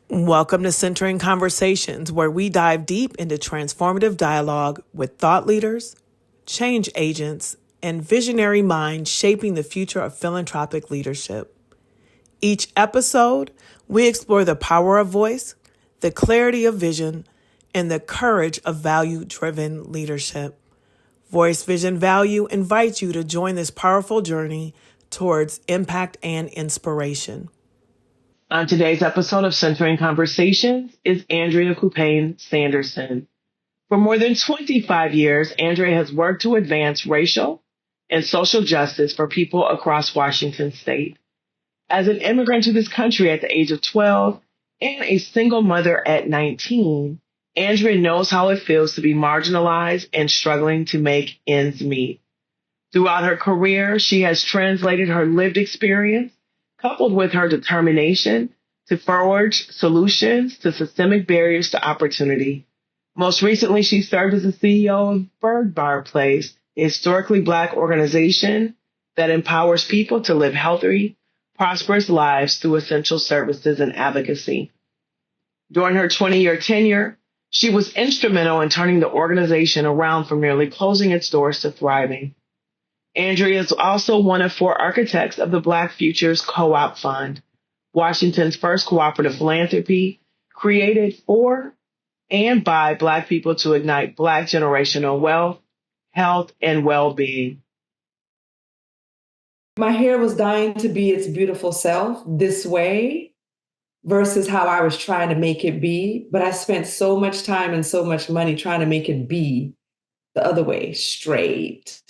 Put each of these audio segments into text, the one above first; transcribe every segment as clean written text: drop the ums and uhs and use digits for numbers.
Welcome to Centering Conversations, where we dive deep into transformative dialogue with thought leaders, change agents, and visionary minds shaping the future of philanthropic leadership. Each episode, we explore the power of voice, the clarity of vision, and the courage of value-driven leadership. Voice, Vision, Value invites you to join this powerful journey towards impact and inspiration. On today's episode of Centering Conversations is Andrea Caupain Sanderson. For more than 25 years, Andrea has worked to advance racial and social justice for people across Washington state. As an immigrant to this country at the age of 12 and a single mother at 19, Andrea knows how it feels to be marginalized and struggling to make ends meet. Throughout her career, she has translated her lived experience coupled with her determination to forge solutions to systemic barriers to opportunity. Most recently, she served as the CEO of Byrd Barr Place, a historically Black organization that empowers people to live healthy, prosperous lives through essential services and advocacy. During her 20-year tenure, she was instrumental in turning the organization around from nearly closing its doors to thriving. Andrea is also one of 4 architects of the Black Futures Co-op Fund, Washington's first cooperative philanthropy created for and by Black people to ignite Black generational wealth, health, and well-being. My hair was dying to be its beautiful self this way versus how I was trying to make it be. But I spent so much time and so much money trying to make it be the other way, straight,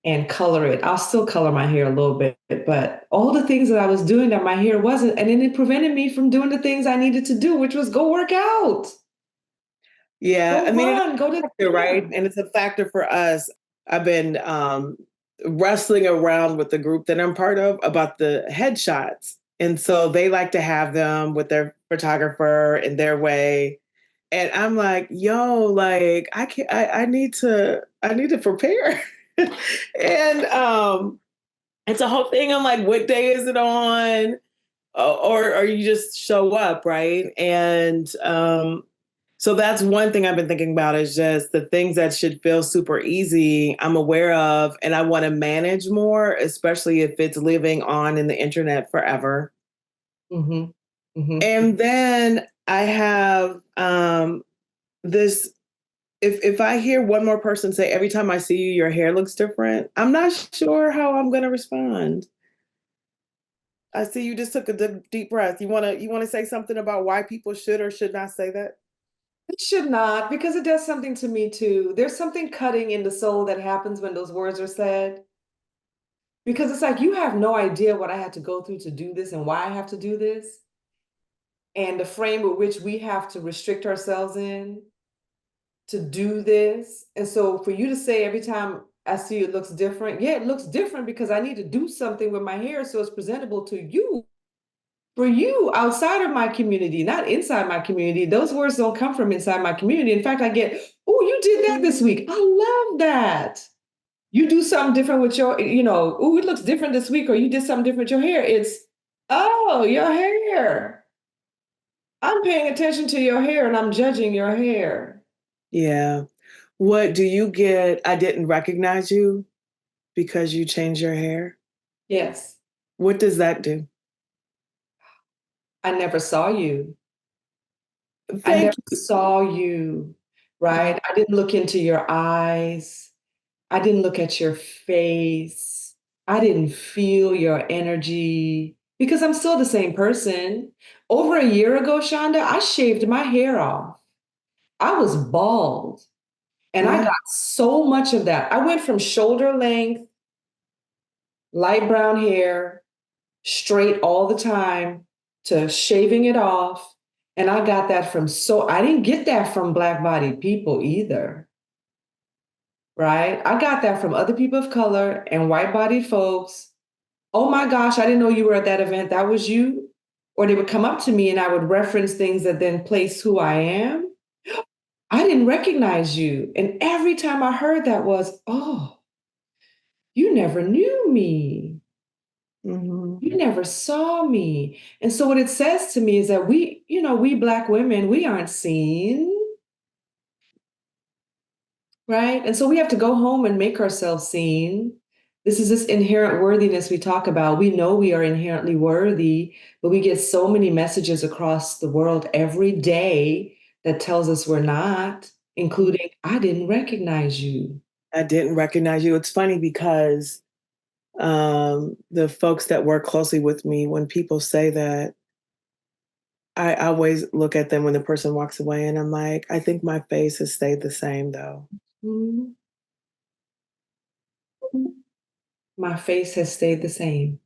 and color it. I'll still color my hair a little bit, but all the things that I was doing that my hair wasn't, and then it prevented me from doing the things I needed to do, which was go work out. Yeah, I mean, go to the right, and it's a factor for us. I've been wrestling around with the group that I'm part of about the headshots, and so they like to have them with their photographer in their way, and I'm like, yo, like I can't, I need to prepare, and it's a whole thing. I'm like, what day is it on? Or you just show up, right? And so that's one thing I've been thinking about is just the things that should feel super easy, I'm aware of, and I want to manage more, especially if it's living on in the internet forever. Mm-hmm. Mm-hmm. And then I have this, if I hear one more person say, every time I see you, your hair looks different, I'm not sure how I'm going to respond. I see you just took a deep breath. You want to say something about why people should or should not say that? It should not, because it does something to me too. There's something cutting in the soul that happens when those words are said. Because it's like you have no idea what I had to go through to do this and why I have to do this. And the frame with which we have to restrict ourselves in to do this. And so for you to say every time I see it looks different, yeah, it looks different because I need to do something with my hair so it's presentable to you. For you outside of my community, not inside my community. Those words don't come from inside my community. In fact, I get, oh, you did that this week. I love that. You do something different with your, oh, it looks different this week, or you did something different with your hair. It's, oh, your hair. I'm paying attention to your hair and I'm judging your hair. Yeah. What do you get? I didn't recognize you because you changed your hair. Yes. What does that do? I never saw you. I Thank never you. saw you, right? I didn't look into your eyes. I didn't look at your face. I didn't feel your energy because I'm still the same person. Over a year ago, Shonda, I shaved my hair off. I was bald and I Yeah. got so much of that. I went from shoulder length, light brown hair, straight all the time to shaving it off. And I got that from I didn't get that from Black bodied people either. Right? I got that from other people of color and white bodied folks. Oh my gosh, I didn't know you were at that event. That was you. Or they would come up to me and I would reference things that then place who I am. I didn't recognize you. And every time I heard that was, oh, you never knew me. You never saw me. And so what it says to me is that we Black women, we aren't seen, right? And so we have to go home and make ourselves seen. This is this inherent worthiness we talk about. We know we are inherently worthy, but we get so many messages across the world every day that tells us we're not, including, I didn't recognize you. I didn't recognize you. It's funny because the folks that work closely with me, when people say that, I always look at them when the person walks away and I'm like, I think my face has stayed the same though. Mhm. My face has stayed the same.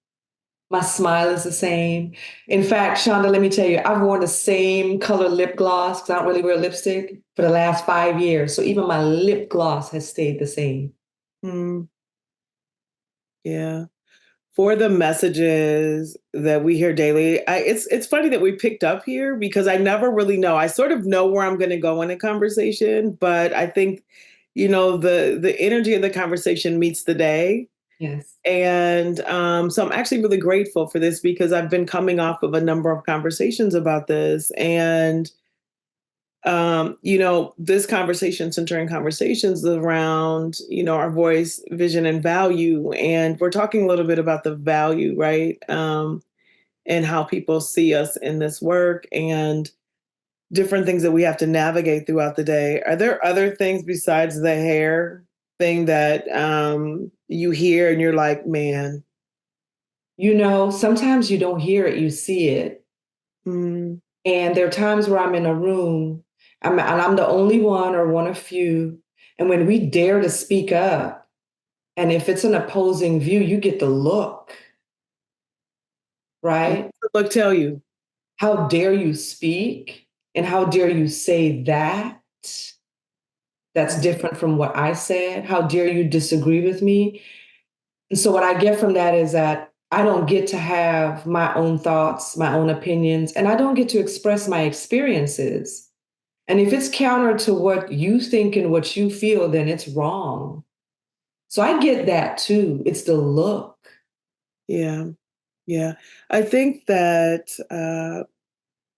My smile is the same. In fact, Shonda, let me tell you, I've worn the same color lip gloss because I don't really wear lipstick for the last 5 years. So even my lip gloss has stayed the same. Mm, yeah. For the messages that we hear daily, it's funny that we picked up here because I never really know. I sort of know where I'm going to go in a conversation, but I think, the energy of the conversation meets the day. Yes. And so I'm actually really grateful for this because I've been coming off of a number of conversations about this. And, this conversation centering conversations around, our voice, vision, and value. And we're talking a little bit about the value, right? And how people see us in this work and different things that we have to navigate throughout the day. Are there other things besides the hair thing that you hear and you're like, man? Sometimes you don't hear it, you see it. Mm, And there are times where I'm in a room, and I'm the only one or one of few. And when we dare to speak up, and if it's an opposing view, you get the look, right? look, tell you. How dare you speak? And how dare you say that? That's different from what I said. How dare you disagree with me? And so, what I get from that is that I don't get to have my own thoughts, my own opinions, and I don't get to express my experiences. And if it's counter to what you think and what you feel, then it's wrong. So, I get that too. It's the look. Yeah. Yeah. I think that,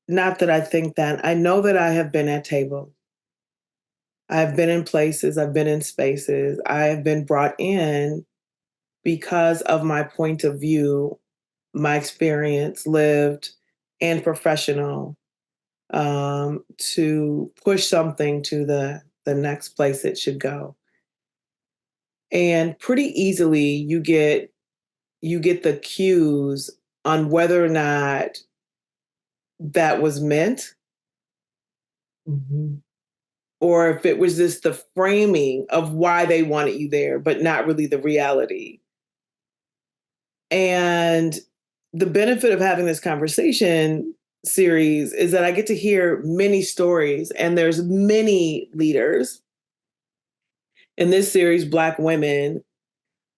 not that I think that, I know that I have been at tables. I've been in places, I've been in spaces, I have been brought in because of my point of view, my experience, lived and professional, to push something to the next place it should go. And pretty easily you get the cues on whether or not that was meant Mhm. or if it was just the framing of why they wanted you there, but not really the reality. And the benefit of having this conversation series is that I get to hear many stories, and there's many leaders in this series, Black women,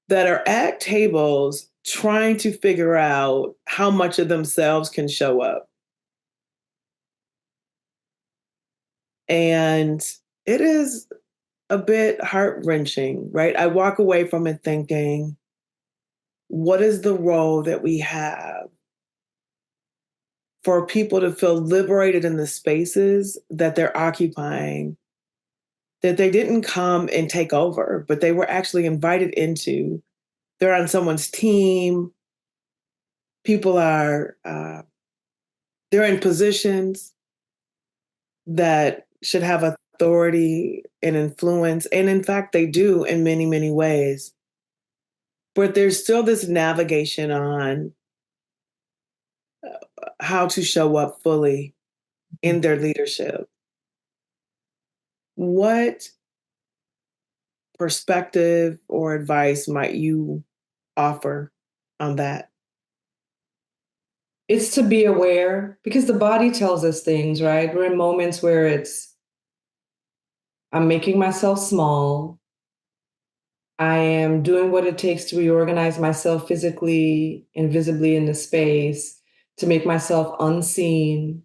that are at tables trying to figure out how much of themselves can show up. And it is a bit heart wrenching, right? I walk away from it thinking, what is the role that we have for people to feel liberated in the spaces that they're occupying, that they didn't come and take over, but they were actually invited into? They're on someone's team. People they're in positions that should have authority and influence. And in fact, they do in many, many ways. But there's still this navigation on how to show up fully in their leadership. What perspective or advice might you offer on that? It's to be aware because the body tells us things, right? We're in moments where I'm making myself small. I am doing what it takes to reorganize myself physically and visibly in the space to make myself unseen.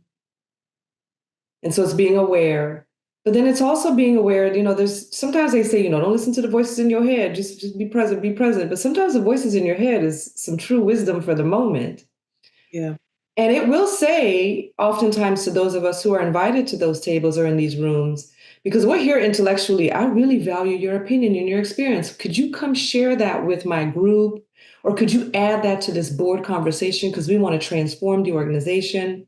And so it's being aware. But then it's also being aware, there's sometimes they say, don't listen to the voices in your head, just be present, be present. But sometimes the voices in your head is some true wisdom for the moment. Yeah. And it will say, oftentimes, to those of us who are invited to those tables or in these rooms, because we're here intellectually, I really value your opinion and your experience. Could you come share that with my group? Or could you add that to this board conversation? Because we want to transform the organization.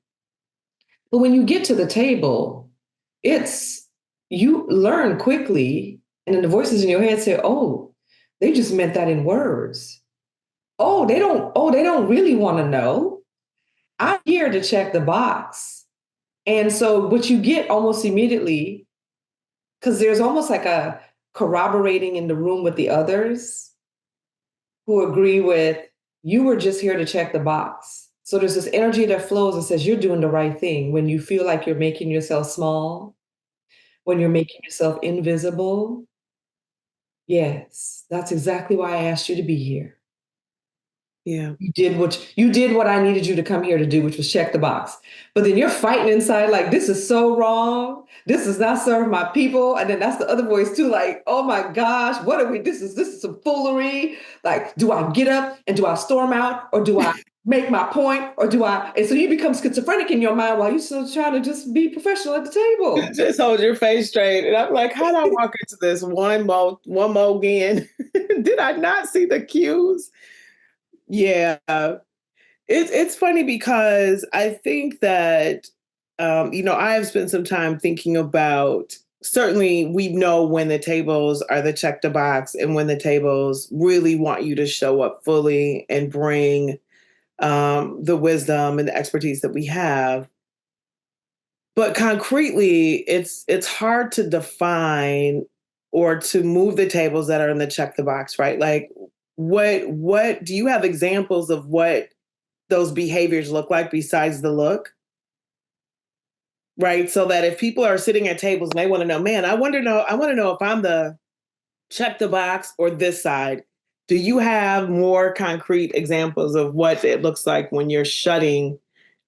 But when you get to the table, you learn quickly. And then the voices in your head say, oh, they just meant that in words. Oh, they don't really want to know. I'm here to check the box. And so what you get almost immediately, because there's almost like a corroborating in the room with the others who agree with, you were just here to check the box. So there's this energy that flows and says you're doing the right thing when you feel like you're making yourself small, when you're making yourself invisible. Yes, that's exactly why I asked you to be here. Yeah. You did what I needed you to come here to do, which was check the box. But then you're fighting inside like, this is so wrong. This does not serve my people. And then that's the other voice too, like, oh my gosh, what are we? This is some foolery. Like, do I get up and do I storm out, or do I make my point, or do I? And so you become schizophrenic in your mind while you're still trying to just be professional at the table. Just hold your face straight. And I'm like, how do I walk into this one more again? Did I not see the cues? Yeah. It's funny because I think that I have spent some time thinking about, certainly we know when the tables are the check the box and when the tables really want you to show up fully and bring the wisdom and the expertise that we have. But concretely, it's hard to define or to move the tables that are in the check the box, right? Like what do you have examples of what those behaviors look like besides the look? Right. So that if people are sitting at tables and they want to know, man, I want to know if I'm the check the box or this side. Do you have more concrete examples of what it looks like when you're shutting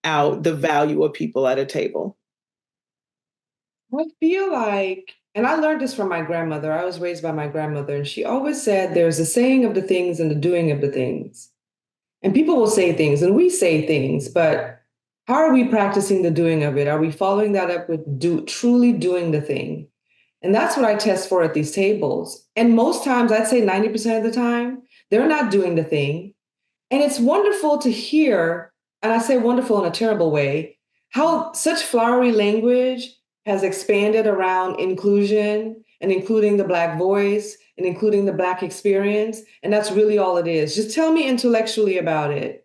out the value of people at a table? I feel like, and I learned this from my grandmother. I was raised by my grandmother, and she always said there's a saying of the things and the doing of the things. And people will say things and we say things, but how are we practicing the doing of it? Are we following that up with truly doing the thing? And that's what I test for at these tables. And most times, I'd say 90% of the time, they're not doing the thing. And it's wonderful to hear, and I say wonderful in a terrible way, how such flowery language has expanded around inclusion and including the Black voice and including the Black experience. And that's really all it is. Just tell me intellectually about it.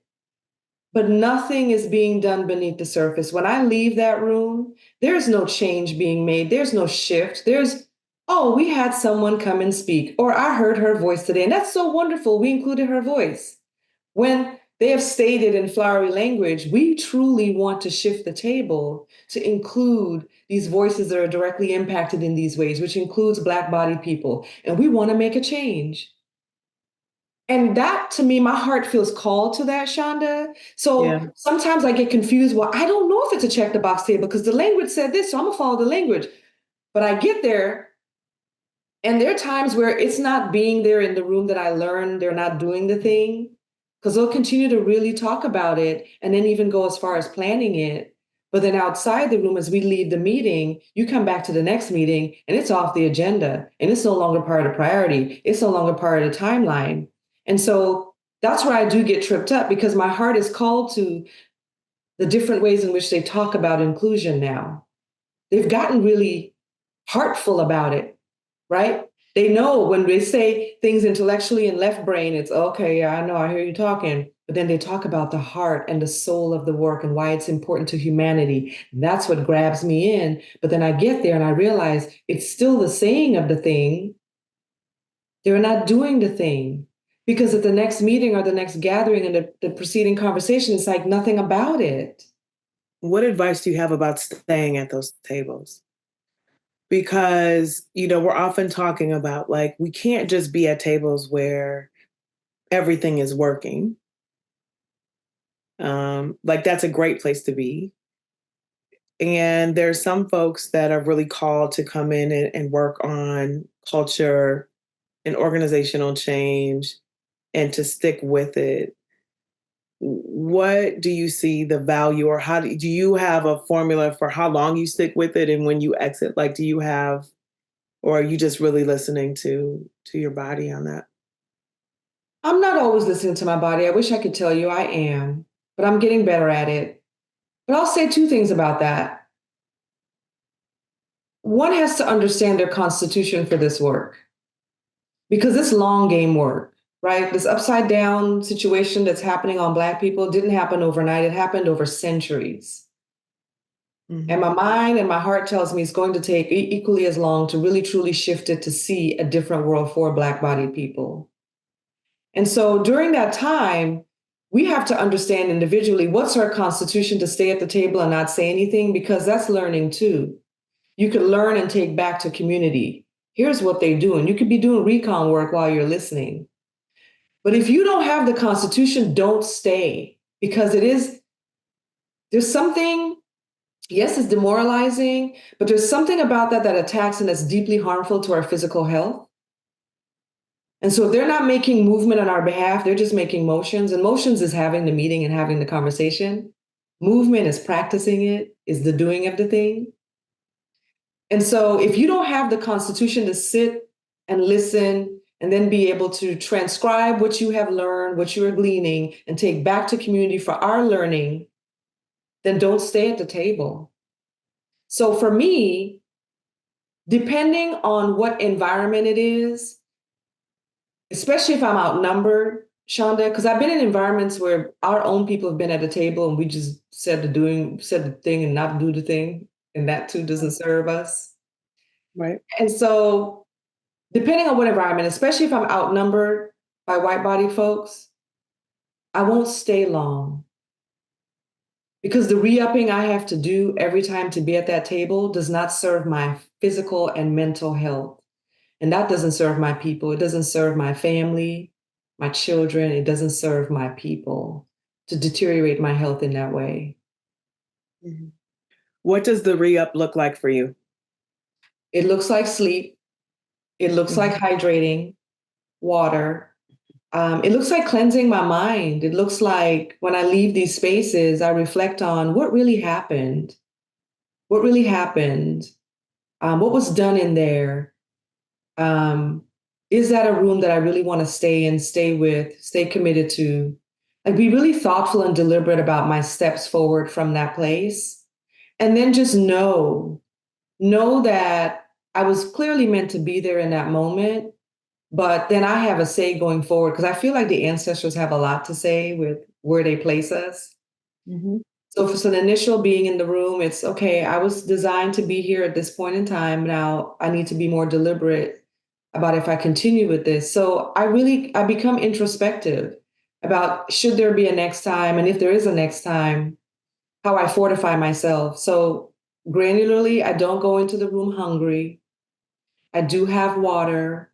But nothing is being done beneath the surface. When I leave that room, there's no change being made. There's no shift. Oh, we had someone come and speak, or I heard her voice today. And that's so wonderful. We included her voice. When they have stated in flowery language, we truly want to shift the table to include these voices that are directly impacted in these ways, which includes Black-bodied people. And we want to make a change. And that, to me, my heart feels called to that, Shonda. So sometimes I get confused. Well, I don't know if it's a check the box table because the language said this, so I'm going to follow the language. But I get there, and there are times where it's not being there in the room that I learned they're not doing the thing, because they'll continue to really talk about it and then even go as far as planning it. But then outside the room, as we leave the meeting, you come back to the next meeting and it's off the agenda and it's no longer part of the priority. It's no longer part of the timeline. And so that's where I do get tripped up, because my heart is called to the different ways in which they talk about inclusion now. They've gotten really heartful about it, right? They know when they say things intellectually and left brain, it's okay, yeah, I know, I hear you talking. But then they talk about the heart and the soul of the work and why it's important to humanity. And that's what grabs me in. But then I get there and I realize it's still the saying of the thing. They're not doing the thing. Because at the next meeting or the next gathering and the preceding conversation, it's like nothing about it. What advice do you have about staying at those tables? Because, we're often talking about, like, we can't just be at tables where everything is working. Like, that's a great place to be. And there's some folks that are really called to come in and work on culture and organizational change and to stick with it. What do you see the value, or do you have a formula for how long you stick with it and when you exit? Like, do you have, or are you just really listening to your body on that? I'm not always listening to my body. I wish I could tell you I am, but I'm getting better at it. But I'll say two things about that. One has to understand their constitution for this work because it's long game work, right? This upside down situation that's happening on Black people didn't happen overnight. It happened over centuries. And my mind and my heart tells me it's going to take equally as long to really truly shift it to see a different world for Black-bodied people. And so during that time, we have to understand individually what's our constitution to stay at the table and not say anything, because that's learning too. You could learn and take back to community. Here's what they're doing. You could be doing recon work while you're listening. But if you don't have the constitution, don't stay, because there's something, yes, it's demoralizing, but there's something about that attacks and that's deeply harmful to our physical health. And so if they're not making movement on our behalf, they're just making motions. And motions is having the meeting and having the conversation. Movement is practicing it, is the doing of the thing. And so if you don't have the constitution to sit and listen and then be able to transcribe what you have learned, what you are gleaning, and take back to community for our learning, then don't stay at the table. So for me, depending on what environment it is, especially if I'm outnumbered, Shonda, because I've been in environments where our own people have been at a table and we just said the thing and not do the thing, and that too doesn't serve us. Right. And so depending on what environment, especially if I'm outnumbered by white-bodied folks, I won't stay long. Because the re-upping I have to do every time to be at that table does not serve my physical and mental health. And that doesn't serve my people. It doesn't serve my family, my children. It doesn't serve my people to deteriorate my health in that way. Mm-hmm. What does the re-up look like for you? It looks like sleep. It looks like hydrating, water. It looks like cleansing my mind. It looks like when I leave these spaces, I reflect on what really happened. What really happened? What was done in there? Is that a room that I really want to stay in, stay with, stay committed to? Like, be really thoughtful and deliberate about my steps forward from that place. And then just know that I was clearly meant to be there in that moment, but then I have a say going forward, because I feel like the ancestors have a lot to say with where they place us. Mm-hmm. So for an initial being in the room, it's okay, I was designed to be here at this point in time. Now I need to be more deliberate about if I continue with this. So I become introspective about should there be a next time, and if there is a next time, how I fortify myself. So granularly, I don't go into the room hungry. I do have water.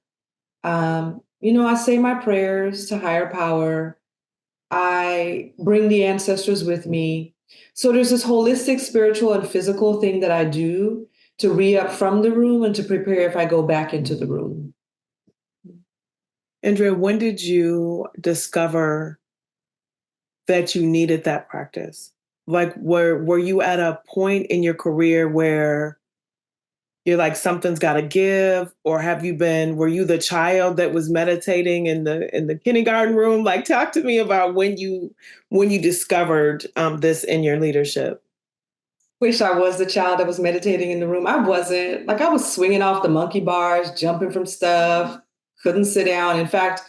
I say my prayers to higher power. I bring the ancestors with me. So there's this holistic spiritual and physical thing that I do to re-up from the room and to prepare if I go back into the room. Andrea, when did you discover that you needed that practice? Like, were you at a point in your career where you're like, something's got to give, or were you the child that was meditating in the kindergarten room? Like, talk to me about when you discovered this in your leadership. Wish I was the child that was meditating in the room. I wasn't. Like, I was swinging off the monkey bars, jumping from stuff, couldn't sit down. In fact,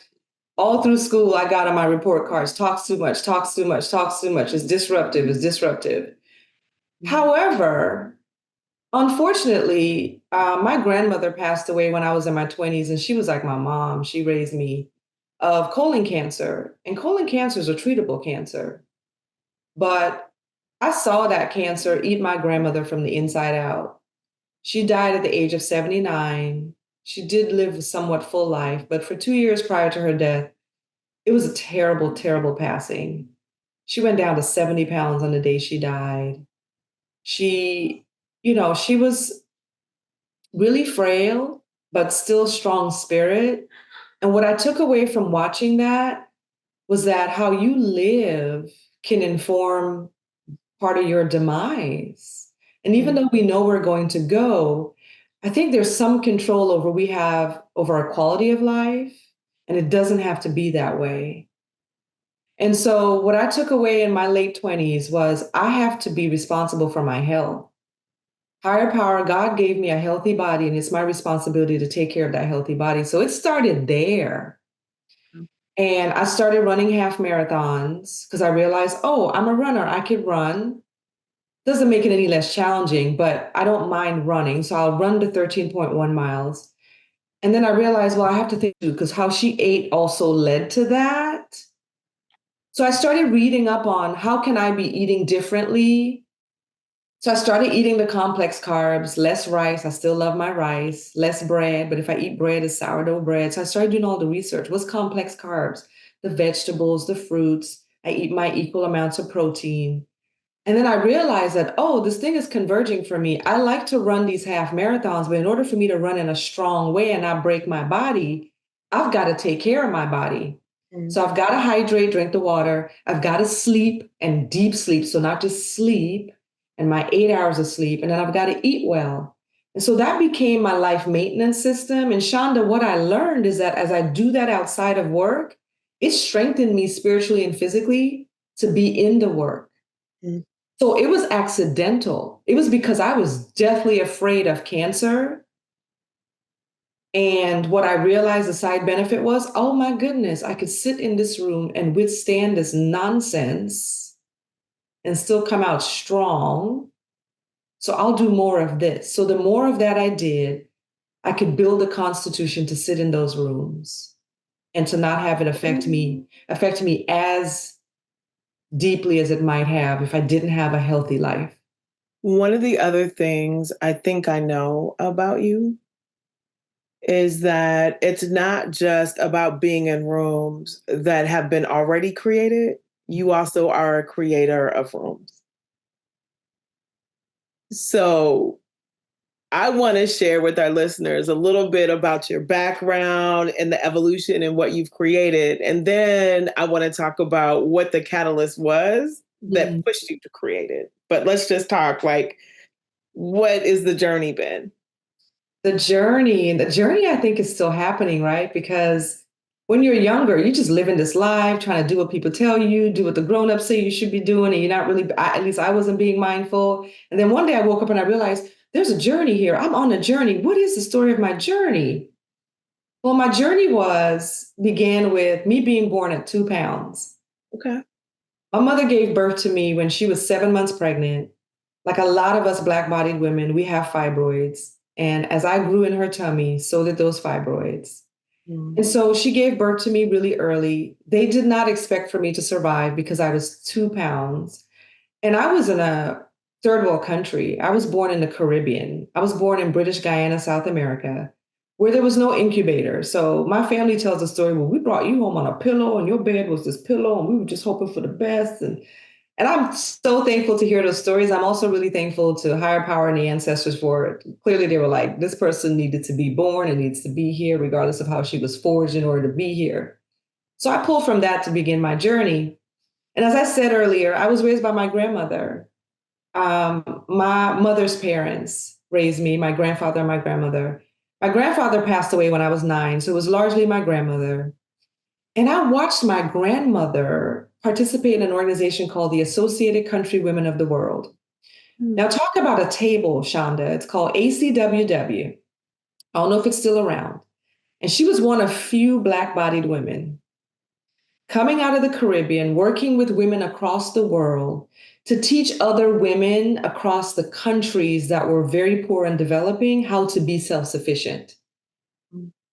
all through school, I got on my report cards, talks too much, talks too much, talks too much. It's disruptive, it's disruptive. Mm-hmm. However, unfortunately, my grandmother passed away when I was in my 20s, and she was like my mom. She raised me, of colon cancer. And colon cancer is a treatable cancer. But I saw that cancer eat my grandmother from the inside out. She died at the age of 79. She did live a somewhat full life, but for 2 years prior to her death, it was a terrible, terrible passing. She went down to 70 pounds on the day she died. She, she was really frail, but still strong spirit. And what I took away from watching that was that how you live can inform part of your demise. And even though we know we're going to go, I think there's some control we have over our quality of life, and it doesn't have to be that way. And so what I took away in my late 20s was I have to be responsible for my health. Higher power, God gave me a healthy body, and it's my responsibility to take care of that healthy body. So it started there. And I started running half marathons because I realized, oh, I'm a runner. I could run. Doesn't make it any less challenging, but I don't mind running. So I'll run to 13.1 miles. And then I realized, well, I have to think because how she ate also led to that. So I started reading up on how can I be eating differently. So I started eating the complex carbs, less rice. I still love my rice, less bread. But if I eat bread, it's sourdough bread. So I started doing all the research. What's complex carbs? The vegetables, the fruits. I eat my equal amounts of protein. And then I realized that, oh, this thing is converging for me. I like to run these half marathons, but in order for me to run in a strong way and not break my body, I've got to take care of my body. So I've got to hydrate, drink the water. I've got to sleep and deep sleep. So not just sleep and my 8 hours of sleep. And then I've got to eat well. And so that became my life maintenance system. And Shonda, what I learned is that as I do that outside of work, it strengthened me spiritually and physically to be in the work. So it was accidental. It was because I was deathly afraid of cancer. And what I realized the side benefit was, oh my goodness, I could sit in this room and withstand this nonsense and still come out strong. So I'll do more of this. So the more of that I did, I could build a constitution to sit in those rooms and to not have it affect me as deeply as it might have if I didn't have a healthy life. One of the other things I think I know about you is that it's not just about being in rooms that have been already created. You also are a creator of rooms. So I want to share with our listeners a little bit about your background and the evolution and what you've created. And then I want to talk about what the catalyst was that pushed you to create it. But let's just talk what is the journey been? The journey I think is still happening, right? Because when you're younger, you just living this life, trying to do what people tell you, do what the grown-ups say you should be doing, and you're not really, at least I wasn't being mindful. And then one day I woke up and I realized there's a journey here. I'm on a journey. What is the story of my journey? Well, my journey began with me being born at 2 pounds. Okay. My mother gave birth to me when she was 7 months pregnant. Like a lot of us Black-bodied women, we have fibroids. And as I grew in her tummy, so did those fibroids. And so she gave birth to me really early. They did not expect for me to survive because I was 2 pounds. And I was in a third world country. I was born in the Caribbean. I was born in British Guyana, South America, where there was no incubator. So my family tells the story, well, we brought you home on a pillow and your bed was this pillow and we were just hoping for the best. And I'm so thankful to hear those stories. I'm also really thankful to higher power and the ancestors for it. Clearly, they were like, this person needed to be born and needs to be here, regardless of how she was forged in order to be here. So I pulled from that to begin my journey. And as I said earlier, I was raised by my grandmother. My mother's parents raised me, my grandfather and my grandmother. My grandfather passed away when I was 9, so it was largely my grandmother. And I watched my grandmother participate in an organization called the Associated Country Women of the World. Now, talk about a table, Shonda. It's called ACWW. I don't know if it's still around. And she was one of few Black-bodied women coming out of the Caribbean, working with women across the world to teach other women across the countries that were very poor and developing how to be self-sufficient.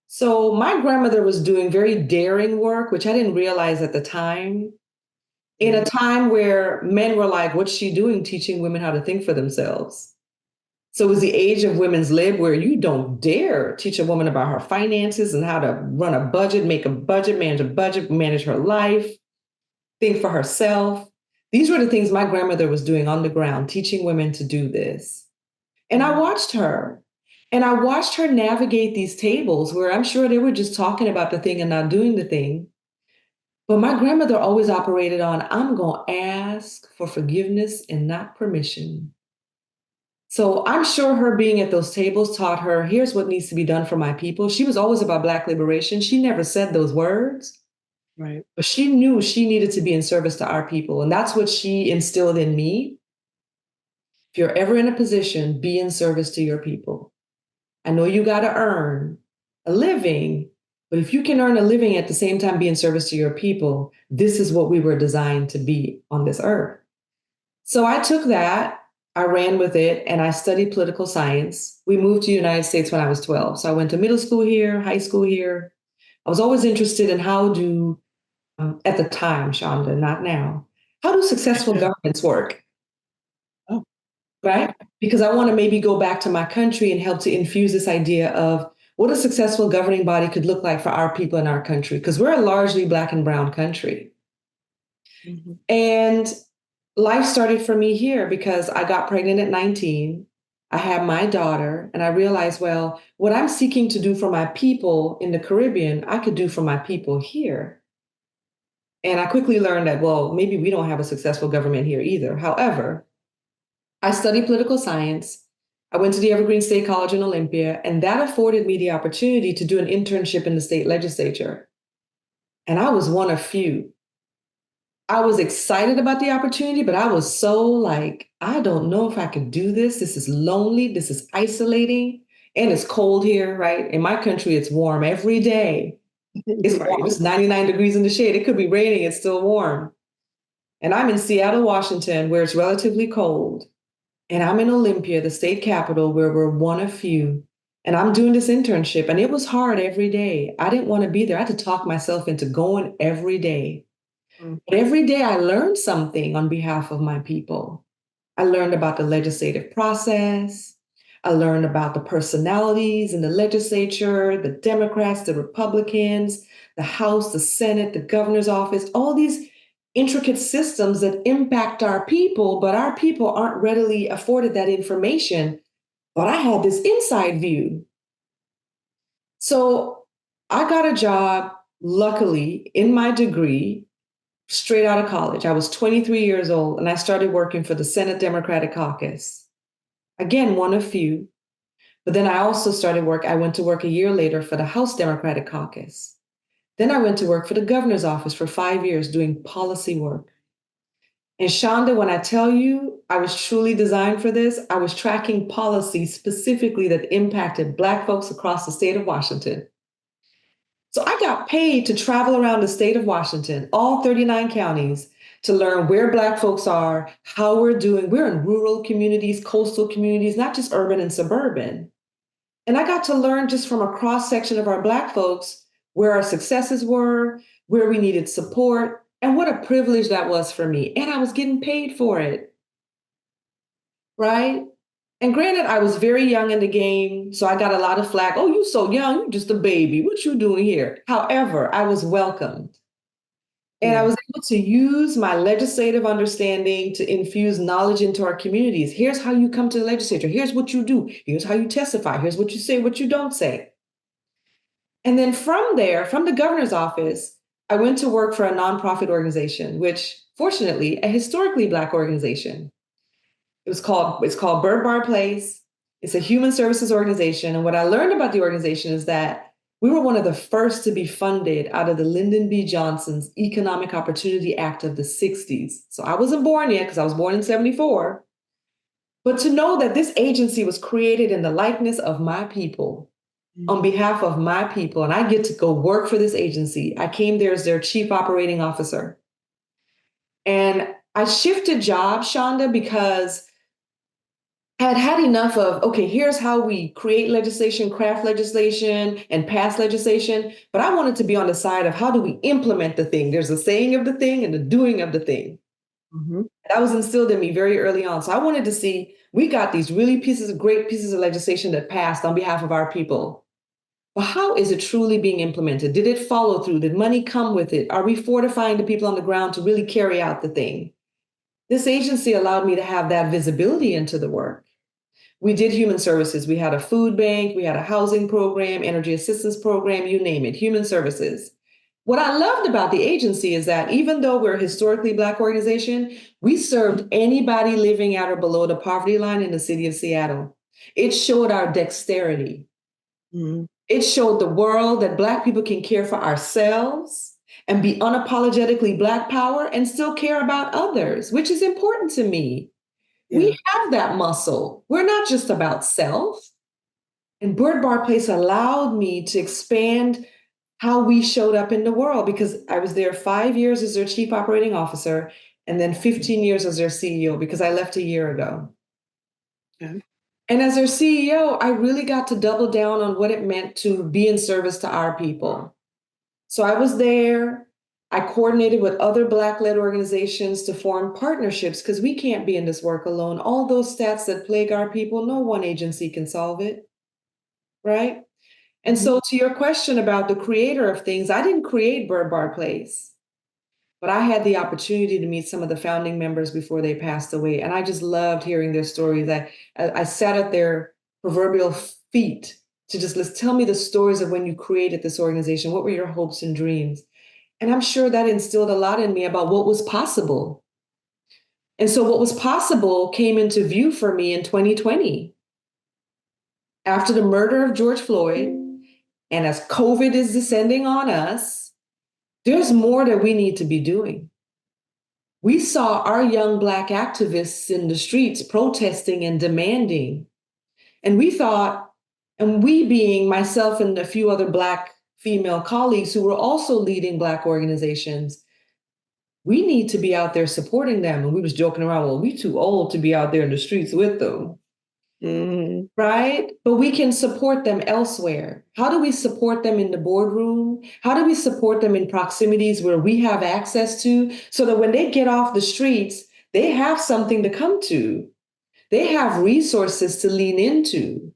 So my grandmother was doing very daring work, which I didn't realize at the time, in a time where men were like, what's she doing teaching women how to think for themselves? So it was the age of women's lib where you don't dare teach a woman about her finances and how to run a budget, make a budget, manage her life, think for herself. These were the things my grandmother was doing on the ground, teaching women to do this. And I watched her. And I watched her navigate these tables where I'm sure they were just talking about the thing and not doing the thing. But my grandmother always operated on, I'm going to ask for forgiveness and not permission. So I'm sure her being at those tables taught her, here's what needs to be done for my people. She was always about Black liberation. She never said those words, Right. but she knew she needed to be in service to our people. And that's what she instilled in me. If you're ever in a position, be in service to your people. I know you got to earn a living, but if you can earn a living at the same time be in service to your people, this is what we were designed to be on this earth. So I took that, I ran with it, and I studied political science. We moved to the United States when I was 12. So I went to middle school here, high school here. I was always interested in how do, at the time, Shonda, not now, how do successful governments work? Oh. Right? Because I want to maybe go back to my country and help to infuse this idea of what a successful governing body could look like for our people in our country, because we're a largely Black and brown country. Mm-hmm. And life started for me here because I got pregnant at 19. I had my daughter, and I realized, well, what I'm seeking to do for my people in the Caribbean, I could do for my people here. And I quickly learned that, well, maybe we don't have a successful government here either. However, I studied political science. I went to the Evergreen State College in Olympia, and that afforded me the opportunity to do an internship in the state legislature. And I was one of few. I was excited about the opportunity, but I was so like, I don't know if I could do this. This is lonely. This is isolating. And it's cold here, right? In my country, it's warm every day. It's warm. It's 99 degrees in the shade. It could be raining. It's still warm. And I'm in Seattle, Washington, where it's relatively cold. And I'm in Olympia, the state capital, where we're one of few. And I'm doing this internship. And it was hard every day. I didn't want to be there. I had to talk myself into going every day. But every day I learned something on behalf of my people. I learned about the legislative process. I learned about the personalities in the legislature, the Democrats, the Republicans, the House, the Senate, the governor's office, all these intricate systems that impact our people, but our people aren't readily afforded that information. But I had this inside view. So I got a job, luckily, in my degree, straight out of college. I was 23 years old, and I started working for the Senate Democratic Caucus. Again, one of few. But then I also I went to work a year later for the House Democratic Caucus. Then I went to work for the governor's office for 5 years doing policy work. And Shonda, when I tell you I was truly designed for this, I was tracking policy specifically that impacted Black folks across the state of Washington. So I got paid to travel around the state of Washington, all 39 counties, to learn where Black folks are, how we're doing. We're in rural communities, coastal communities, not just urban and suburban. And I got to learn just from a cross section of our Black folks where our successes were, where we needed support, and what a privilege that was for me. And I was getting paid for it, right? And granted, I was very young in the game, so I got a lot of flack. Oh, you so young, you just a baby. What you doing here? However, I was welcomed. And I was able to use my legislative understanding to infuse knowledge into our communities. Here's how you come to the legislature. Here's what you do. Here's how you testify. Here's what you say, what you don't say. And then from there, from the governor's office, I went to work for a nonprofit organization, which fortunately, a historically Black organization. It's called Byrd Barr Place. It's a human services organization. And what I learned about the organization is that we were one of the first to be funded out of the Lyndon B. Johnson's Economic Opportunity Act of the 60s. So I wasn't born yet because I was born in 74. But to know that this agency was created in the likeness of my people, on behalf of my people, and I get to go work for this agency. I came there as their chief operating officer. And I shifted jobs, Shonda, because I had had enough of, okay, here's how we create legislation, craft legislation, and pass legislation. But I wanted to be on the side of how do we implement the thing? There's the saying of the thing and the doing of the thing. That was instilled in me very early on. So I wanted to see, we got these great pieces of legislation that passed on behalf of our people. But how is it truly being implemented? Did it follow through? Did money come with it? Are we fortifying the people on the ground to really carry out the thing? This agency allowed me to have that visibility into the work. We did human services. We had a food bank, we had a housing program, energy assistance program, you name it, human services. What I loved about the agency is that even though we're a historically Black organization, we served anybody living at or below the poverty line in the city of Seattle. It showed our dexterity. Mm-hmm. It showed the world that Black people can care for ourselves and be unapologetically Black power and still care about others, which is important to me. Yeah. We have that muscle. We're not just about self. And Byrd Barr Place allowed me to expand how we showed up in the world, because I was there 5 years as their chief operating officer and then 15 years as their CEO, because I left a year ago. Okay. And as their CEO, I really got to double down on what it meant to be in service to our people. So I was there. I coordinated with other Black-led organizations to form partnerships, because we can't be in this work alone. All those stats that plague our people, no one agency can solve it, right? And so to your question about the creator of things, I didn't create Byrd Barr Place, but I had the opportunity to meet some of the founding members before they passed away. And I just loved hearing their stories. I sat at their proverbial feet to just tell me the stories of when you created this organization. What were your hopes and dreams? And I'm sure that instilled a lot in me about what was possible. And so what was possible came into view for me in 2020. After the murder of George Floyd, and as COVID is descending on us, there's more that we need to be doing. We saw our young Black activists in the streets protesting and demanding. And we thought, and we being myself and a few other Black female colleagues who were also leading Black organizations, we need to be out there supporting them. And we was joking around, well, we too old to be out there in the streets with them. Mm-hmm. Right? But we can support them elsewhere. How do we support them in the boardroom? How do we support them in proximities where we have access to, so that when they get off the streets, they have something to come to? They have resources to lean into.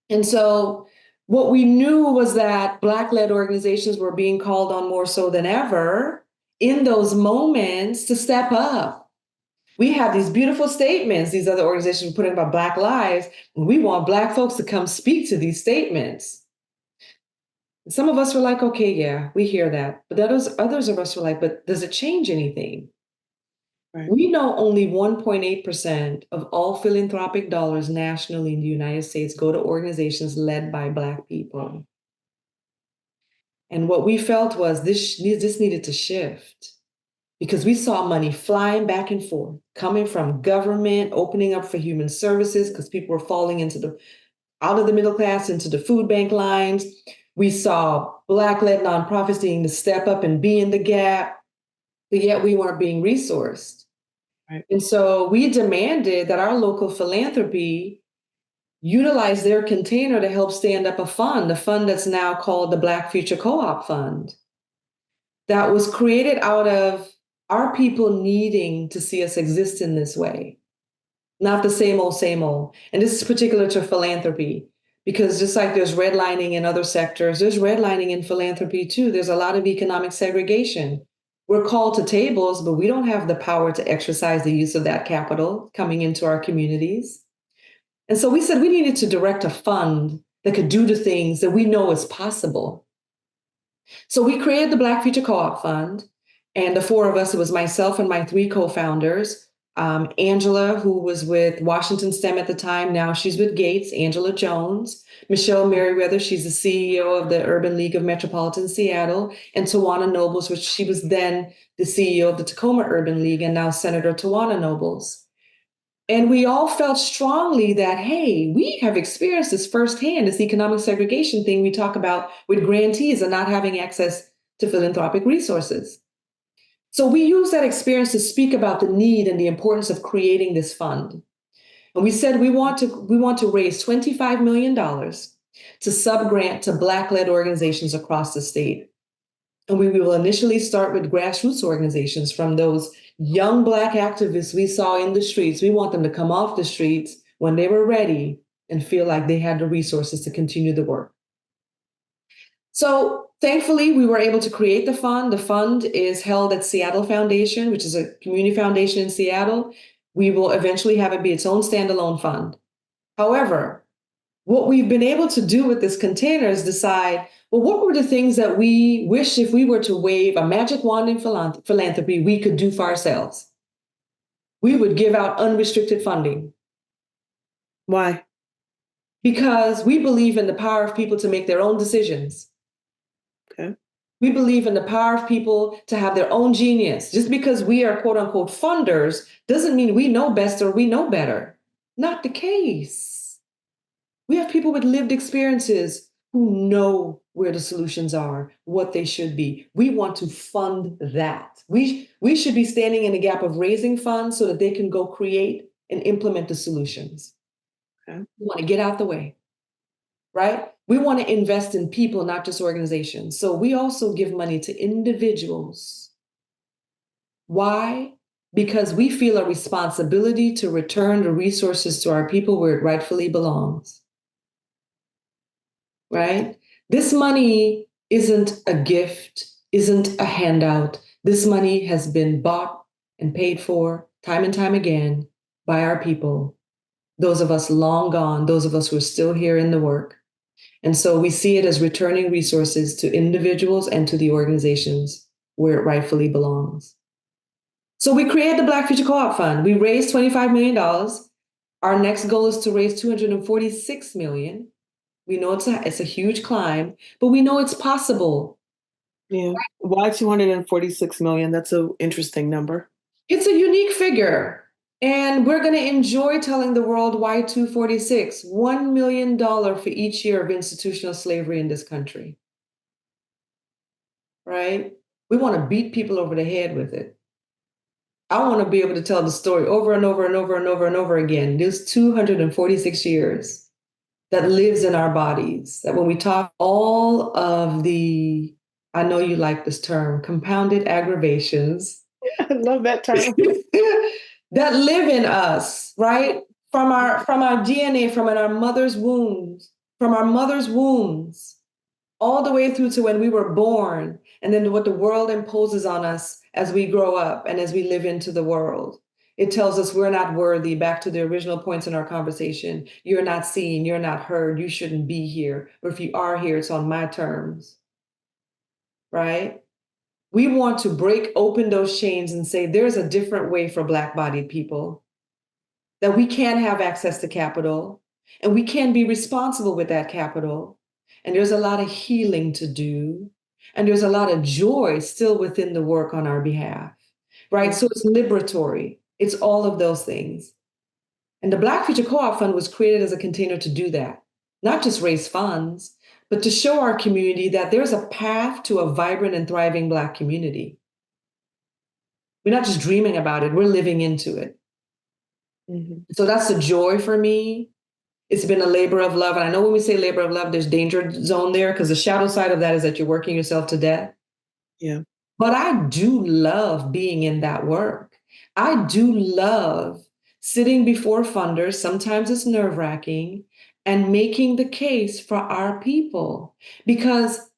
And so what we knew was that Black-led organizations were being called on more so than ever in those moments to step up. We have these beautiful statements these other organizations were putting about Black lives, and we want Black folks to come speak to these statements. Some of us were like, okay, yeah, we hear that. But others of us were like, but does it change anything? Right. We know only 1.8% of all philanthropic dollars nationally in the United States go to organizations led by Black people. And what we felt was this needed to shift, because we saw money flying back and forth, coming from government, opening up for human services, because people were falling out of the middle class into the food bank lines. We saw Black-led nonprofits needing to step up and be in the gap, but yet we weren't being resourced. Right. And so we demanded that our local philanthropy utilize their container to help stand up a fund that's now called the Black Future Co-op Fund, that was created out of our people needing to see us exist in this way, not the same old, same old. And this is particular to philanthropy, because just like there's redlining in other sectors, there's redlining in philanthropy too. There's a lot of economic segregation. We're called to tables, but we don't have the power to exercise the use of that capital coming into our communities. And so we said we needed to direct a fund that could do the things that we know is possible. So we created the Black Future Co-op Fund. And the four of us, it was myself and my three co-founders, Angela, who was with Washington STEM at the time. Now she's with Gates, Angela Jones. Michelle Merriweather, she's the CEO of the Urban League of Metropolitan Seattle. And Tawana Nobles, which she was then the CEO of the Tacoma Urban League, and now Senator Tawana Nobles. And we all felt strongly that, hey, we have experienced this firsthand, this economic segregation thing we talk about with grantees and not having access to philanthropic resources. So we used that experience to speak about the need and the importance of creating this fund. And we said we want to raise $25 million to subgrant to Black-led organizations across the state. And we will initially start with grassroots organizations, from those young Black activists we saw in the streets. We want them to come off the streets when they were ready and feel like they had the resources to continue the work. So thankfully, we were able to create the fund. The fund is held at Seattle Foundation, which is a community foundation in Seattle. We will eventually have it be its own standalone fund. However, what we've been able to do with this container is decide, well, what were the things that we wish if we were to wave a magic wand in philanthropy, we could do for ourselves? We would give out unrestricted funding. Why? Because we believe in the power of people to make their own decisions. Okay. We believe in the power of people to have their own genius. Just because we are quote unquote funders doesn't mean we know best or we know better. Not the case. We have people with lived experiences who know where the solutions are, what they should be. We want to fund that. We should be standing in the gap of raising funds so that they can go create and implement the solutions. Okay. We want to get out the way, right? We want to invest in people, not just organizations. So we also give money to individuals. Why? Because we feel a responsibility to return the resources to our people where it rightfully belongs. Right? This money isn't a gift, isn't a handout. This money has been bought and paid for time and time again by our people. Those of us long gone, those of us who are still here in the work. And so we see it as returning resources to individuals and to the organizations where it rightfully belongs. So we created the Black Future Co-op Fund. We raised $25 million. Our next goal is to raise $246 million. We know it's a huge climb, but we know it's possible. Yeah. Why 246 million? That's an interesting number. It's a unique figure. And we're going to enjoy telling the world why 246, $1 million for each year of institutional slavery in this country. Right? We want to beat people over the head with it. I want to be able to tell the story over and over and over and over and over again. There's 246 years that lives in our bodies, that when we talk all of the, I know you like this term, compounded aggravations. I love that term. That live in us, right? From our DNA, from our mother's wombs, all the way through to when we were born, and then what the world imposes on us as we grow up and as we live into the world. It tells us we're not worthy, back to the original points in our conversation. You're not seen, you're not heard, you shouldn't be here. Or if you are here, it's on my terms, right? We want to break open those chains and say there's a different way for Black-bodied people, that we can have access to capital and we can be responsible with that capital. And there's a lot of healing to do. And there's a lot of joy still within the work on our behalf, right? So it's liberatory. It's all of those things. And the Black Future Co-op Fund was created as a container to do that, not just raise funds, but to show our community that there's a path to a vibrant and thriving Black community. We're not just dreaming about it, we're living into it. Mm-hmm. So that's the joy for me. It's been a labor of love. And I know when we say labor of love, there's danger zone there, because the shadow side of that is that you're working yourself to death. Yeah. But I do love being in that work. I do love sitting before funders. Sometimes it's nerve-wracking, and making the case for our people. Because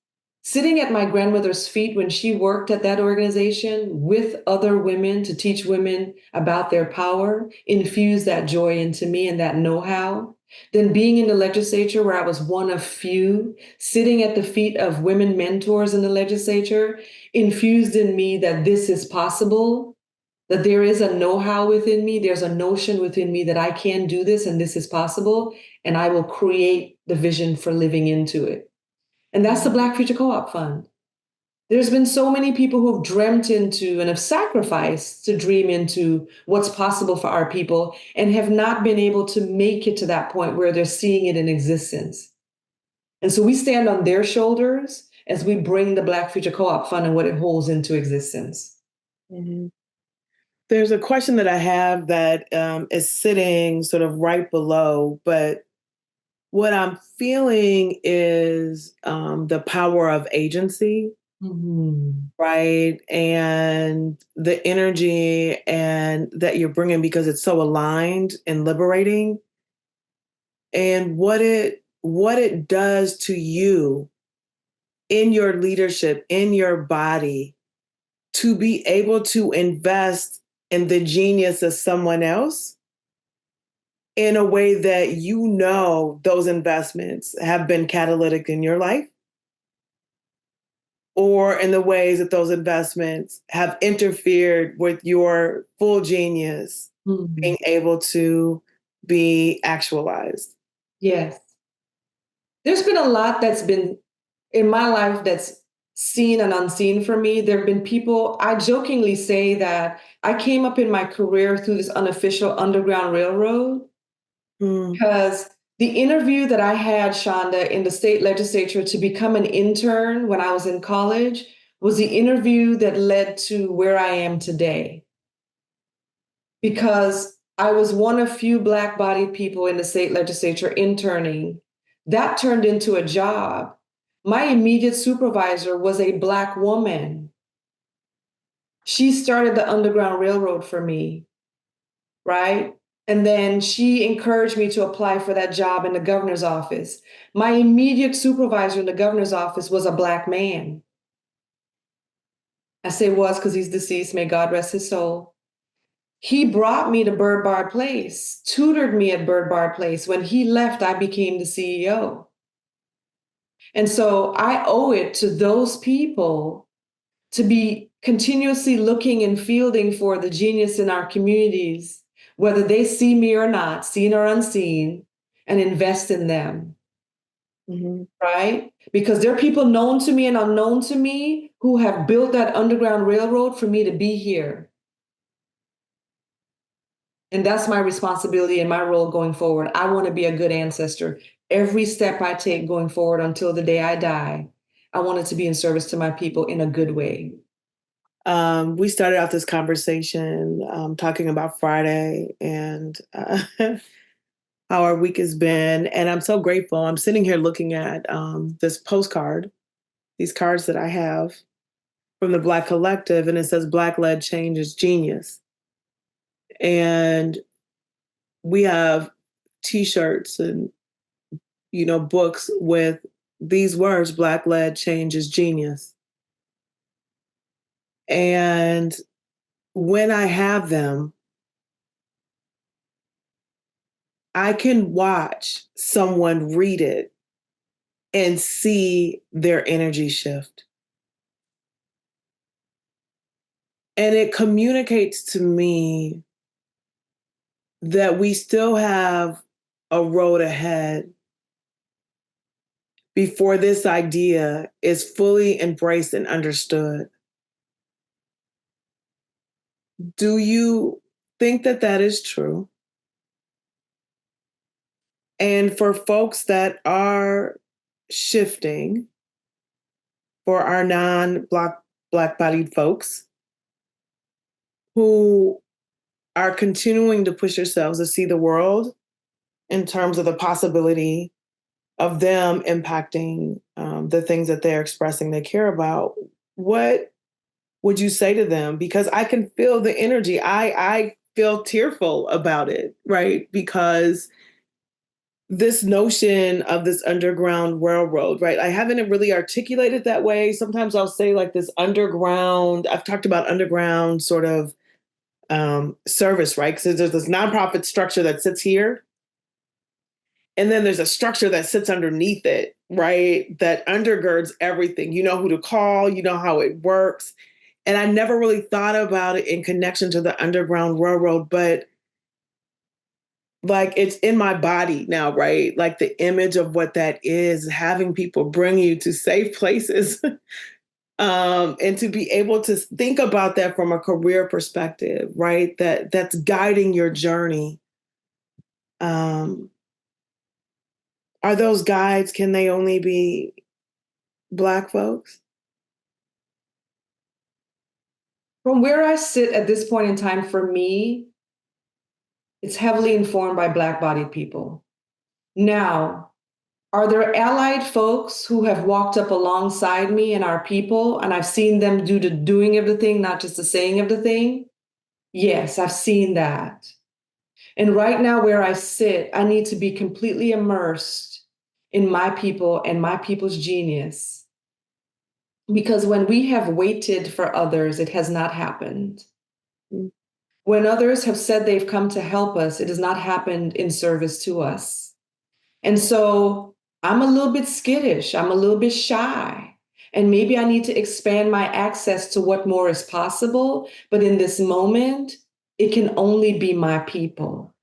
sitting at my grandmother's feet when she worked at that organization with other women to teach women about their power, infused that joy into me and that know-how. Then being in the legislature, where I was one of few, sitting at the feet of women mentors in the legislature, infused in me that this is possible, that there is a know-how within me, there's a notion within me that I can do this and this is possible, and I will create the vision for living into it. And that's the Black Future Co-op Fund. There's been so many people who've dreamt into and have sacrificed to dream into what's possible for our people and have not been able to make it to that point where they're seeing it in existence. And so we stand on their shoulders as we bring the Black Future Co-op Fund and what it holds into existence. Mm-hmm. There's a question that I have that is sitting sort of right below, but what I'm feeling is the power of agency. Mm-hmm. Right. And the energy and that you're bringing, because it's so aligned and liberating, and what it does to you in your leadership, in your body, to be able to invest in the genius of someone else in a way that you know those investments have been catalytic in your life, or in the ways that those investments have interfered with your full genius being able to be actualized. Yes. There's been a lot that's been in my life that's seen and unseen for me. There have been people, I jokingly say that I came up in my career through this unofficial Underground Railroad because the interview that I had, Shonda, in the state legislature to become an intern when I was in college was the interview that led to where I am today. Because I was one of few Black-bodied people in the state legislature interning. That turned into a job. My immediate supervisor was a Black woman. She started the Underground Railroad for me, right? And then she encouraged me to apply for that job in the governor's office. My immediate supervisor in the governor's office was a Black man. I say was because he's deceased, may God rest his soul. He brought me to Byrd Barr Place, tutored me at Byrd Barr Place. When he left, I became the CEO. And so I owe it to those people to be continuously looking and fielding for the genius in our communities, whether they see me or not, seen or unseen, and invest in them. Right? Because there are people known to me and unknown to me who have built that Underground Railroad for me to be here. And that's my responsibility and my role going forward. I want to be a good ancestor. Every step I take going forward until the day I die, I want it to be in service to my people in a good way. We started out this conversation talking about Friday and how our week has been. And I'm so grateful. I'm sitting here looking at this postcard, these cards that I have from the Black Collective, and it says Black-led change is genius. And we have T-shirts and, books with these words, Black-led change is genius. And when I have them, I can watch someone read it and see their energy shift. And it communicates to me that we still have a road ahead before this idea is fully embraced and understood. Do you think that that is true? And for folks that are shifting, for our Black-bodied folks who are continuing to push yourselves to see the world in terms of the possibility of them impacting the things that they're expressing they care about, what would you say to them? Because I can feel the energy. I feel tearful about it, right? Because this notion of this Underground Railroad, right? I haven't really articulated that way. Sometimes I'll say like this underground, I've talked about underground sort of service, right? Because there's this nonprofit structure that sits here. And then there's a structure that sits underneath it, right? That undergirds everything. You know who to call, you know how it works. And I never really thought about it in connection to the Underground Railroad, but like it's in my body now, right? Like the image of what that is, having people bring you to safe places and to be able to think about that from a career perspective, right? That's guiding your journey. Are those guides, can they only be Black folks? From where I sit at this point in time, for me, it's heavily informed by Black-bodied people. Now, are there allied folks who have walked up alongside me and our people, and I've seen them do the doing of the thing, not just the saying of the thing? Yes, I've seen that. And right now, where I sit, I need to be completely immersed in my people and my people's genius Because when we have waited for others, it has not happened. Mm. When others have said they've come to help us, it has not happened in service to us. And so I'm a little bit skittish. I'm a little bit shy. And maybe I need to expand my access to what more is possible. But in this moment, it can only be my people.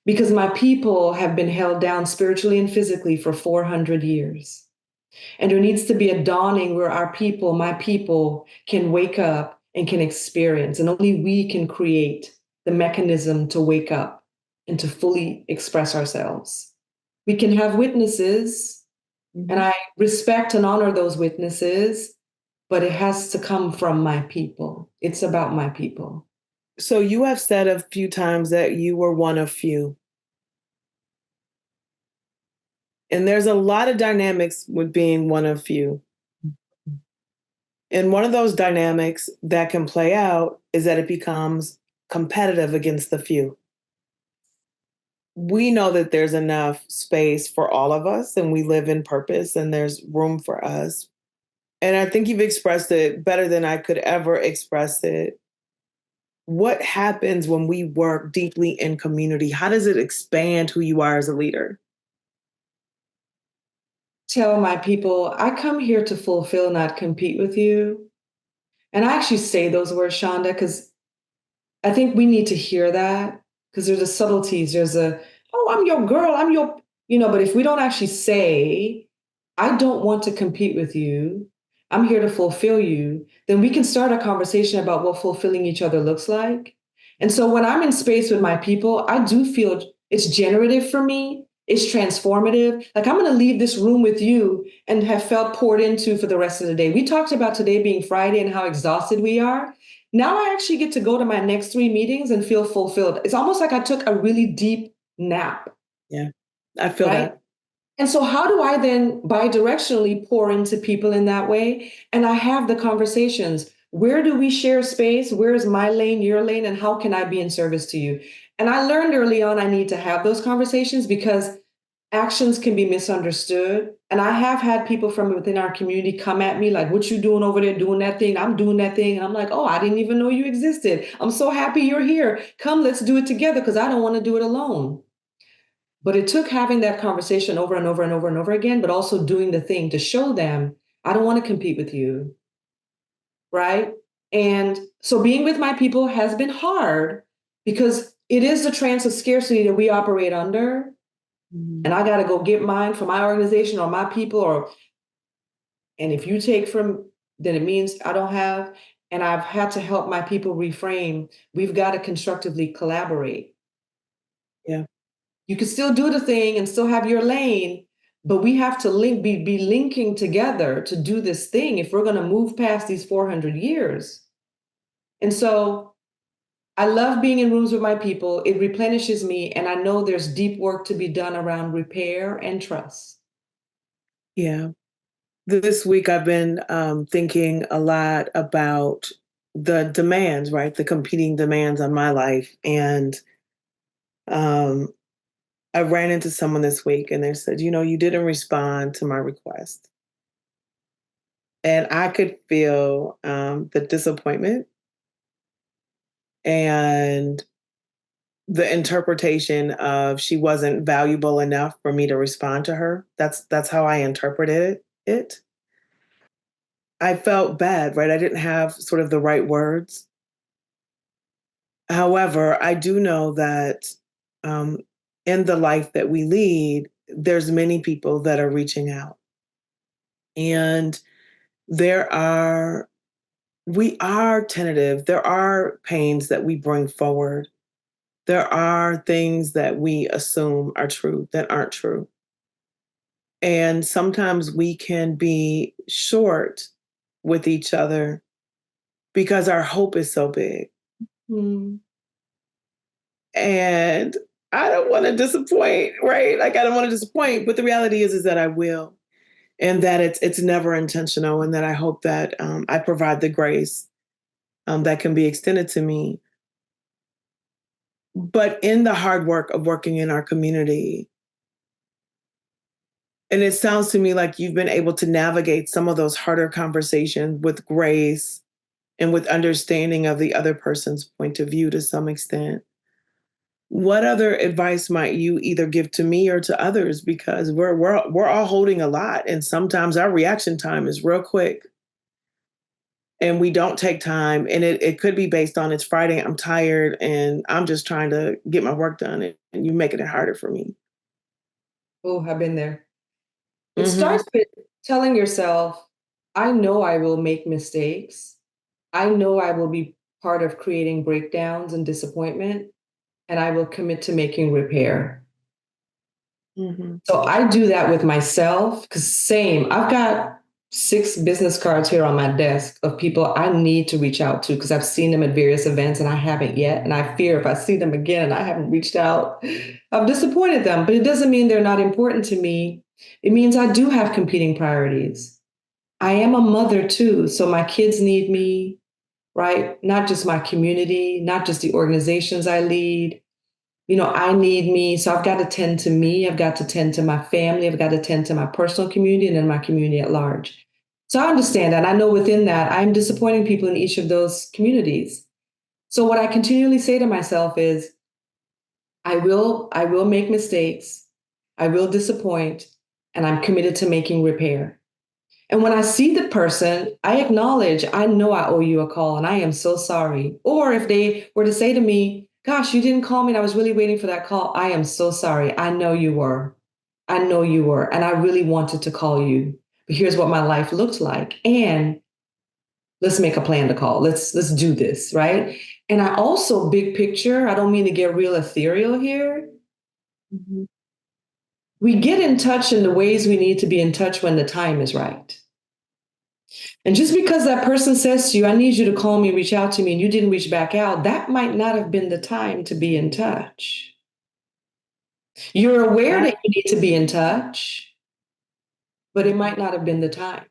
Because my people have been held down spiritually and physically for 400 years. And there needs to be a dawning where our people, my people, can wake up and can experience. And only we can create the mechanism to wake up and to fully express ourselves. We can have witnesses, and I respect and honor those witnesses, but it has to come from my people. It's about my people. So you have said a few times that you were one of few. And there's a lot of dynamics with being one of few. And one of those dynamics that can play out is that it becomes competitive against the few. We know that there's enough space for all of us and we live in purpose and there's room for us. And I think you've expressed it better than I could ever express it. What happens when we work deeply in community? How does it expand who you are as a leader? Tell my people, I come here to fulfill, not compete with you. And I actually say those words, Shonda, because I think we need to hear that because there's a subtleties. There's a, oh, I'm your girl, I'm your, but if we don't actually say, I don't want to compete with you, I'm here to fulfill you, then we can start a conversation about what fulfilling each other looks like. And so when I'm in space with my people, I do feel it's generative for me. It's transformative. Like I'm going to leave this room with you and have felt poured into for the rest of the day. We talked about today being Friday and how exhausted we are. Now I actually get to go to my next 3 meetings and feel fulfilled. It's almost like I took a really deep nap. Yeah, I feel right? that. And so, how do I then bidirectionally pour into people in that way? And I have the conversations. Where do we share space? Where is my lane, your lane, and how can I be in service to you? And I learned early on I need to have those conversations because actions can be misunderstood. And I have had people from within our community come at me like, what you doing over there doing that thing? I'm doing that thing. And I'm like, oh, I didn't even know you existed. I'm so happy you're here. Come, let's do it together because I don't want to do it alone. But it took having that conversation over and over and over and over again, but also doing the thing to show them, I don't want to compete with you. Right. And so being with my people has been hard because it is the trance of scarcity that we operate under. And I got to go get mine for my organization or my people, and if you take from, then it means I don't have. And I've had to help my people reframe. We've got to constructively collaborate. Yeah. You can still do the thing and still have your lane, but we have to be linking together to do this thing if we're going to move past these 400 years. And so I love being in rooms with my people. It replenishes me. And I know there's deep work to be done around repair and trust. Yeah. This week, I've been thinking a lot about the demands, right? The competing demands on my life. And um, I ran into someone this week and they said, you didn't respond to my request. And I could feel the disappointment and the interpretation of she wasn't valuable enough for me to respond to her. That's how I interpreted it. I felt bad, right? I didn't have sort of the right words. However, I do know that um, in the life that we lead, there's many people that are reaching out. And there are, we are tentative. There are pains that we bring forward. There are things that we assume are true that aren't true. And sometimes we can be short with each other because our hope is so big. Mm. And I don't want to disappoint, right? Like I don't want to disappoint, but the reality is that I will, and that it's never intentional, and that I hope that I provide the grace that can be extended to me. But in the hard work of working in our community, And it sounds to me like you've been able to navigate some of those harder conversations with grace and with understanding of the other person's point of view to some extent. What other advice might you either give to me or to others? Because we're all holding a lot, and sometimes our reaction time is real quick, and we don't take time. And it could be based on it's Friday, I'm tired, and I'm just trying to get my work done, and you making it harder for me. Oh, I've been there. It Hmm. starts with telling yourself, I know I will make mistakes. I know I will be part of creating breakdowns and disappointment, and I will commit to making repair. Hmm. So I do that with myself because same, I've got 6 business cards here on my desk of people I need to reach out to because I've seen them at various events and I haven't yet. And I fear if I see them again and I haven't reached out, I've disappointed them. But it doesn't mean they're not important to me. It means I do have competing priorities. I am a mother too. So my kids need me, right? Not just my community, not just the organizations I lead. I need me. So I've got to tend to me. I've got to tend to my family. I've got to tend to my personal community and then my community at large. So I understand that. I know within that, I'm disappointing people in each of those communities. So what I continually say to myself is, I will make mistakes. I will disappoint, and I'm committed to making repair. And when I see the person, I acknowledge, I know I owe you a call and I am so sorry. Or if they were to say to me, gosh, you didn't call me and I was really waiting for that call, I am so sorry. I know you were. I know you were. And I really wanted to call you. But here's what my life looked like. And let's make a plan to call. Let's do this, right? And I also, big picture, I don't mean to get real ethereal here. Hmm. We get in touch in the ways we need to be in touch when the time is right. And just because that person says to you, I need you to call me, reach out to me, and you didn't reach back out, that might not have been the time to be in touch. You're aware that you need to be in touch, but it might not have been the time.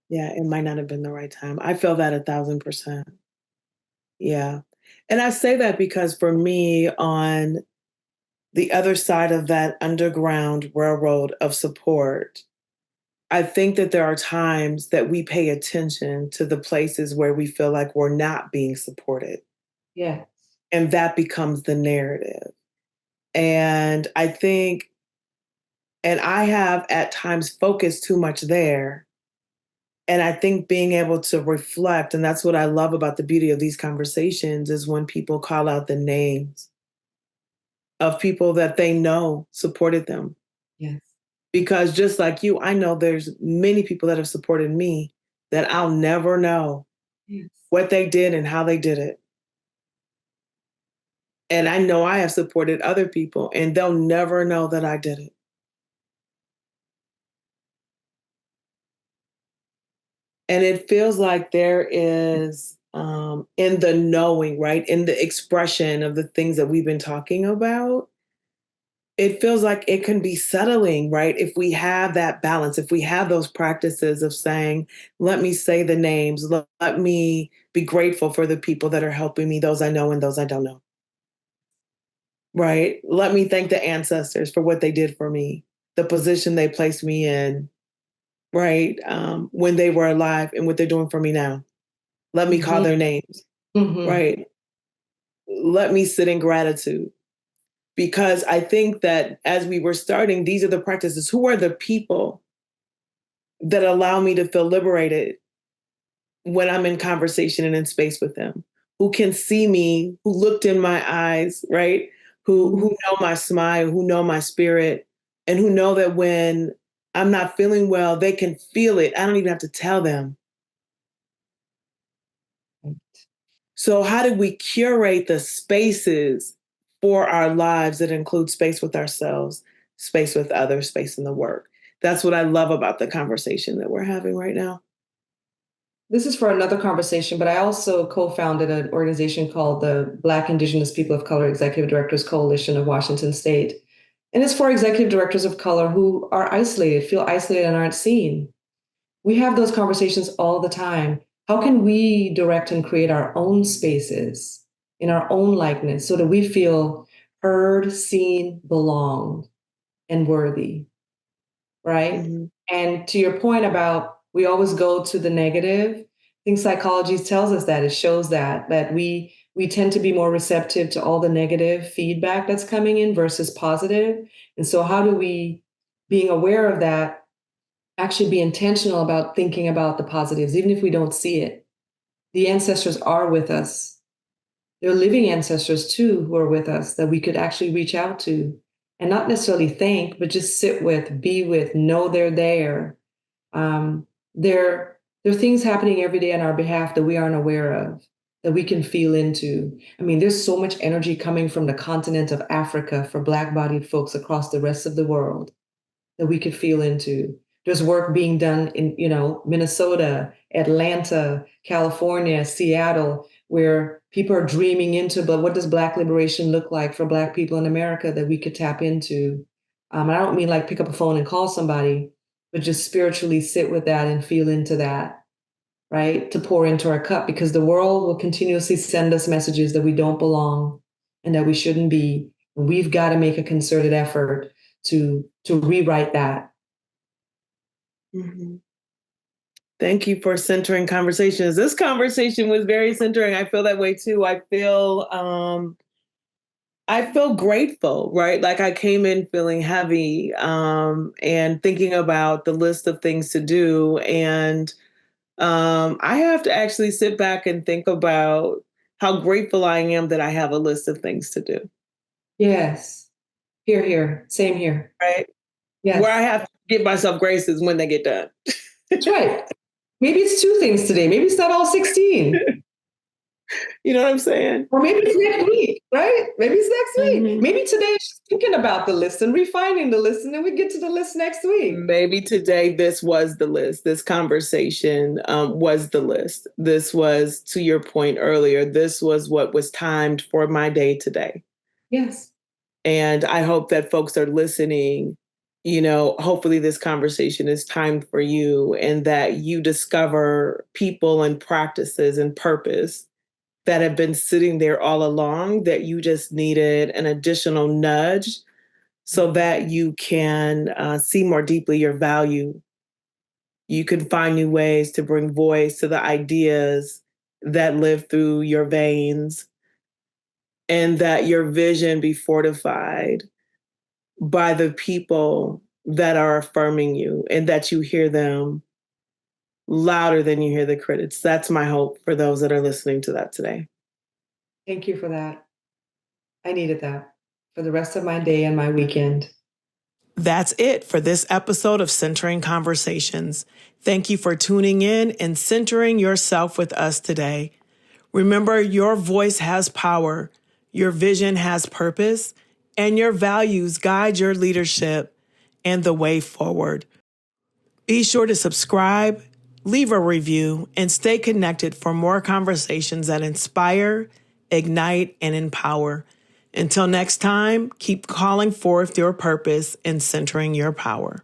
Yeah, it might not have been the right time. I feel that 1,000%. Yeah. And I say that because for me, on the other side of that underground railroad of support, I think that there are times that we pay attention to the places where we feel like we're not being supported. Yeah. And that becomes the narrative. And I think, and I have at times focused too much there. And I think being able to reflect, and that's what I love about the beauty of these conversations, is when people call out the names of people that they know supported them. Yes. Because just like you, I know there's many people that have supported me that I'll never know Yes. what they did and how they did it. And I know I have supported other people and they'll never know that I did it. And it feels like there is, in the knowing, right? In the expression of the things that we've been talking about, it feels like it can be settling, right? If we have that balance, if we have those practices of saying, let me say the names, let me be grateful for the people that are helping me, those I know and those I don't know, right? Let me thank the ancestors for what they did for me, the position they placed me in, right? When they were alive and what they're doing for me now. Let me call Mm-hmm. their names, Mm-hmm. right? Let me sit in gratitude. Because I think that as we were starting, these are the practices. Who are the people that allow me to feel liberated when I'm in conversation and in space with them? Who can see me, who looked in my eyes, right? Who know my smile, who know my spirit, and who know that when I'm not feeling well, they can feel it. I don't even have to tell them. So, how do we curate the spaces for our lives that include space with ourselves, space with others, space in the work? That's what I love about the conversation that we're having right now. This is for another conversation, but I also co-founded an organization called the Black Indigenous People of Color Executive Directors Coalition of Washington State. And it's for executive directors of color who are isolated, feel isolated and aren't seen. We have those conversations all the time. How can we direct and create our own spaces in our own likeness so that we feel heard, seen, belonged, and worthy? right? Mhm. And to your point about we always go to the negative, I think psychology tells us that. It shows that we tend to be more receptive to all the negative feedback that's coming in versus positive. And so how do we, being aware of that, actually be intentional about thinking about the positives, even if we don't see it? The ancestors are with us. They're living ancestors too who are with us that we could actually reach out to and not necessarily thank, but just sit with, be with, know they're there. Um, there are things happening every day on our behalf that we aren't aware of, that we can feel into. I mean, there's so much energy coming from the continent of Africa for Black-bodied folks across the rest of the world that we could feel into. There's work being done in, Minnesota, Atlanta, California, Seattle, where people are dreaming into, but what does Black liberation look like for Black people in America that we could tap into? And I don't mean like pick up a phone and call somebody, but just spiritually sit with that and feel into that, right? To pour into our cup, because the world will continuously send us messages that we don't belong and that we shouldn't be. And we've got to make a concerted effort to rewrite that. Mhm. Thank you for centering conversations. This conversation was very centering. I feel that way too. I feel grateful, right? Like I came in feeling heavy, and thinking about the list of things to do. And I have to actually sit back and think about how grateful I am that I have a list of things to do, Yes. Here, here. Same here. right? Yes. Where I have to give myself grace is when they get done. That's right. Maybe it's 2 things today. Maybe it's not all 16. You know what I'm saying? Or maybe it's next week, right? Maybe it's next week. Mhm. Maybe today is just thinking about the list and refining the list, and then we get to the list next week. Maybe today this was the list. This conversation was the list. This was, to your point earlier, this was what was timed for my day today. Yes. And I hope that folks are listening. Hopefully this conversation is timed for you and that you discover people and practices and purpose that have been sitting there all along that you just needed an additional nudge so that you can see more deeply your value. You can find new ways to bring voice to the ideas that live through your veins, and that your vision be fortified by the people that are affirming you and that you hear them louder than you hear the critics. That's my hope for those that are listening to that today. Thank you for that. I needed that for the rest of my day and my weekend. That's it for this episode of Centering Conversations. Thank you for tuning in and centering yourself with us today. Remember, your voice has power, your vision has purpose, and your values guide your leadership and the way forward. Be sure to subscribe, leave a review, and stay connected for more conversations that inspire, ignite, and empower. Until next time, keep calling forth your purpose and centering your power.